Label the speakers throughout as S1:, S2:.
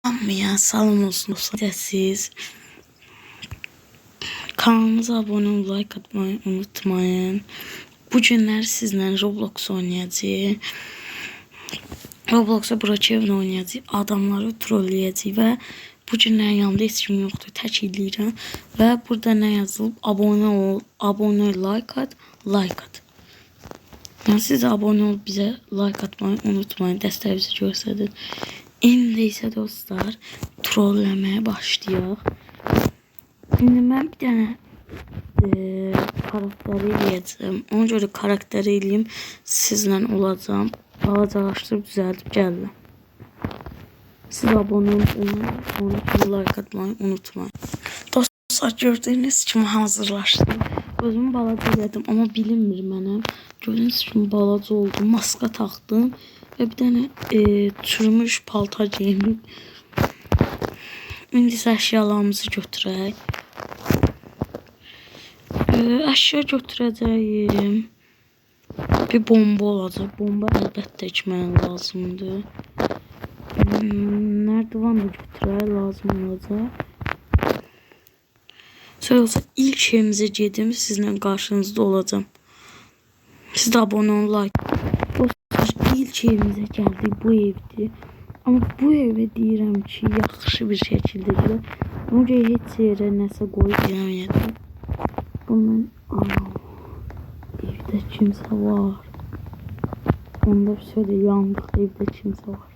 S1: Ya salam olsun. Siz kanalımıza abone ol, like atmayı unutmayın. Bu günler sizle Roblox oynayacağız. Roblox'a Brookhaven oynayacağız. Adamları trolleyəcəyik və bu günlər yanımda heç kim yoxdur. Tək eləyirəm və burada nə yazılıb? Abone ol, abone like at, like at. Yəni siz abone ol, bizə like atmayı unutmayın. Dəstəyinizi göstərin. İndi isə dostlar trolləməyə başlayaq. Şimdi ben bir tane karakteri eləyəcəm. Ona göre karakteri eləyim, sizlə olacağım. Balacalaşdırıb düzəldib gəldim. Siz abone olmayı, like atmayı unutmayın. Dostlar gördüğünüz kimi hazırlaşdım. Özümü balaca elədim, amma bilinmir mənəm. Gördüğünüz kimi balaca oldum, maska taktım ve bir tane çürümüş paltar giyindim. İndi isə əşyalarımızı götürək. Əşya götürəcəyim. Bir bomba olacaq. Bomba əlbəttə içməyə lazımdır. Nərdivan da götürək, lazım olacaq. Sonra olsa ilk evimizə gedim, sizlə qarşınızda olacağım. Siz də abone olun, like. Dostlar, ilk evimizə gəldik, bu evdir. Ama bu eve deyirəm ki, yaxşı bir şəkildə gəlir. Ona görə heç yerə nəsə qoyub yemədim. Bunun evdə kimsə var. Onda bir söyle yandık, evdə kimsə var.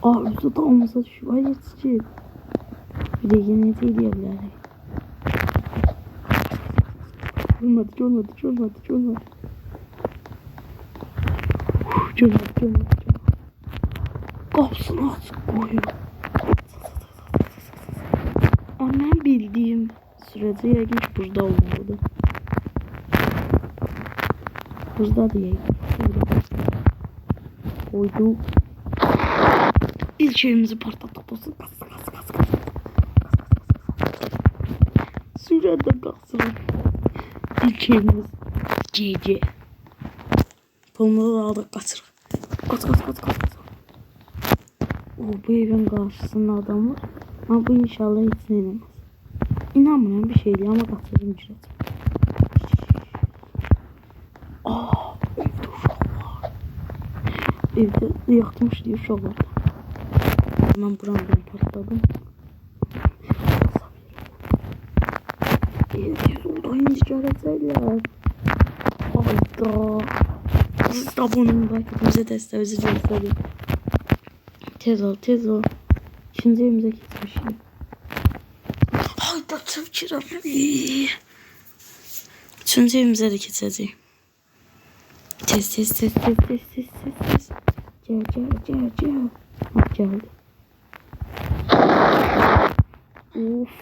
S1: Arzu damıza düşüb. Ay yetişir. Bir də yenə də eləyə bilərik. Görmədi. Qapısını açıq qoyuyor. Mən bildiyim sürəcə yəqin ki, burada olmalıdır. Buradadır yəqin. Qoydum. İlk evimizi partlatdık dostum. Qaz. Sürədə qazırıq. İlk evimiz GG. Pulumuzu da aldık, qaçırıq. Qaç. Bu evin karşısında adam var. Ama bu inşallah hiç inanmaz. İnanmıyorum bir şeydi ama kaçırdım gireceğim. Evde uşaq var. Evde yakmış diye uşaq var. Ben buramdan patladım. Evde oradan indi gələcəklər. Hayda. Siz de abone olun, bize dəstəyinizi göstərin. Tez ol. İkinci evimize gitmişim. Hayda çökürəm. Üçüncü evimize de geçeceğim. Tez. Gel. Bak geldi. Of.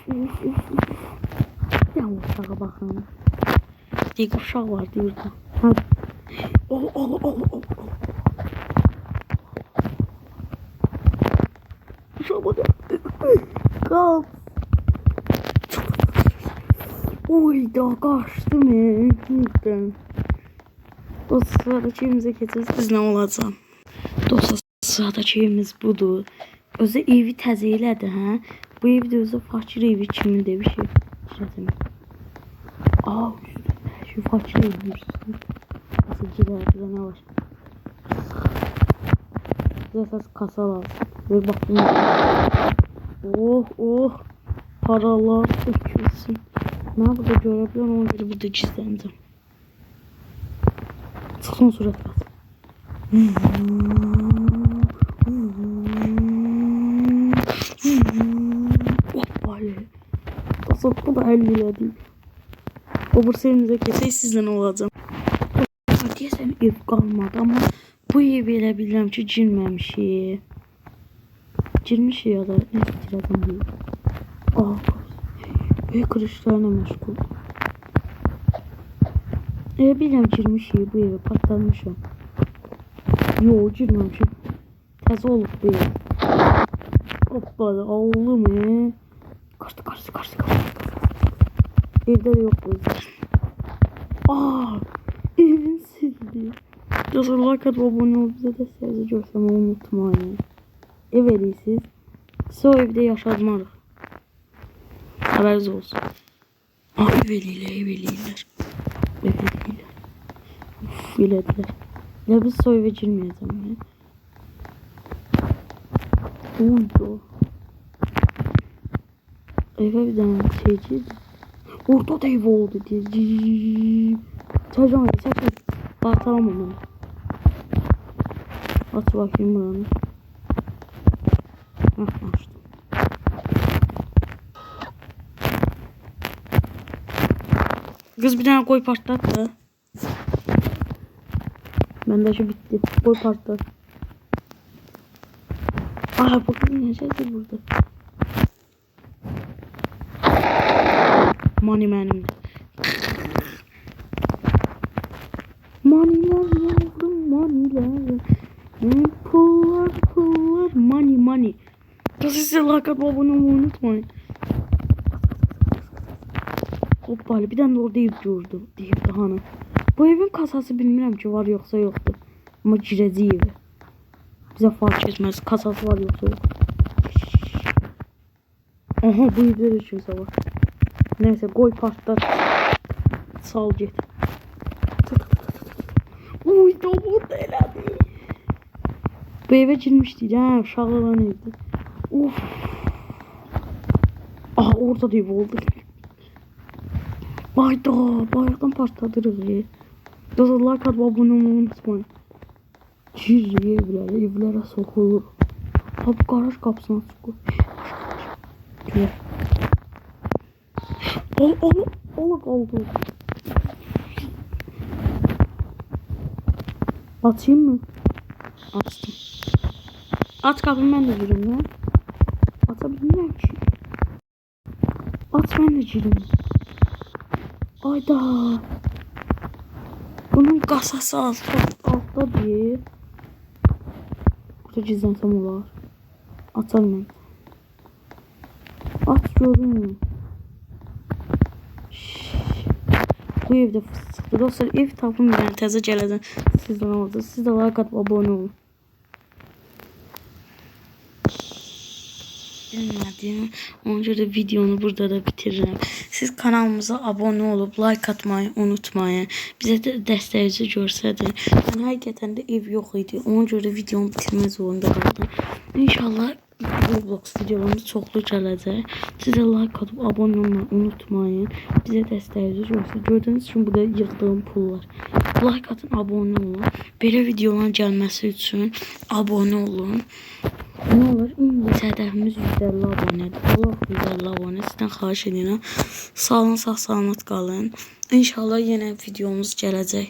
S1: Ya uşağa bakın. Bir uşaq vardı burada. Hadi. Oh. Kalk. Oyda kaçtım buradan. Dostlar sıradaki evimize geçeceğiz. Biz ne olacağım? Dostlar sıradaki evimiz budur. Özü evi təzə elədi, hə? Bu evdə özü fakir evi kimindir bir şey. Şu fakir evi üstü. Nasıl gider ne var? Esas kasa lazım. Ve bakın. Oh. Paralar dökülsün. Ne burada görebiliyorum, ona göre burada gizlendim. Son surat bas. Böyle. Tasavvufta da 50 lira değil. O bursayımıza keseyi sizden olacağım. Diyesem ev kalmadı ama bu evi elə bilirəm ki, girməmişik. Girmişik ya da ne istiradım değil. Kırışlarına meşgul. Bilirəm girmişik bu eve, patlamışım. Yo, girməmişim. Təzə olub bu ev. Hoppala, oğlum Kaçtı. Evde de yok bu yüzden. Evin sildi. Dostlar like atıp abone ol, bize de sevgi görsem unutmayın. ev verirsiniz. Siz o evde yaşatmarıq. Haberiniz olsun. Aa, ev eləyirlər. Uf, elədilər. Ya biz o eve girməyəcəm. Oydu. Eve bir tane şeyci. Orada da ev oldu diye. Çaycan çek. Batalım onu. Aç bakayım buranı. Açtım. Kız bir tane koy patlattı. Bende şu bitti. Koy patlattı. Aa, bakın ne şeydi burada. Money benim. Moneyler yavrum, moneyler. Pullar, money. Size like atıp abone olmayı unutmayın. Hoppali bir tane de orada ev gördüm. Deyip daha ne. Bu evin kasası bilmirəm ki var yoksa yoktu. Ama girəcək evi. Bize fark etmez. Kasası var yoksa yok. Aha, bu evde de kimse var. Neyse koy patlat. Sal git. Uy, dolu deladı. Bu eve girmişti. Ha, uşaqlar evdi. Uf. Aha, orada da ev oldu. Hayda, bayaqdan partladırıq. Dostlar, like atıp abone olmayı unutmayın. Gir evlərə sokulur. Ha, bu garaj qapısına sokulur. Gel. Allah kaldı. Açayım mı? Açtım. Aç kapıyı, ben de gireyim ya. Açabilirim ki. Aç, ben de gireyim. Ayda. Bunun kasası altta diye. Burada gizlensem olar. Açalım ben. Aç, görünmüyor. Bu evde fıstıklı. Dostlar, ev tapım ben təzə gələcəm. Sizdən oldu. Siz də like atıp abone olun. Bilmediğim, ona göre videonu burada da bitiririm. Siz kanalımıza abone olup like atmayı unutmayın. Bize de dəstəyici görsədir. Ben həqiqətən də ev yok idi. Ona göre videomu bitirmək zorunda qaldım. İnşallah Roblox videolarımız çoxlu gələcək. Sizə like atıp abone olmayı unutmayın. Bize dəstəyici görsədir. Gördüğünüz için burada yığdığım pullar. Like atın, abone olun. Belə videoların gəlməsi üçün abone olun. Ne olur? İndi hədəfimiz 150 abonedir. Allah 150 abone. Sizdən xahiş edirəm. Sağ olun, sağ salamat qalın. İnşallah yenə videomuz gələcək.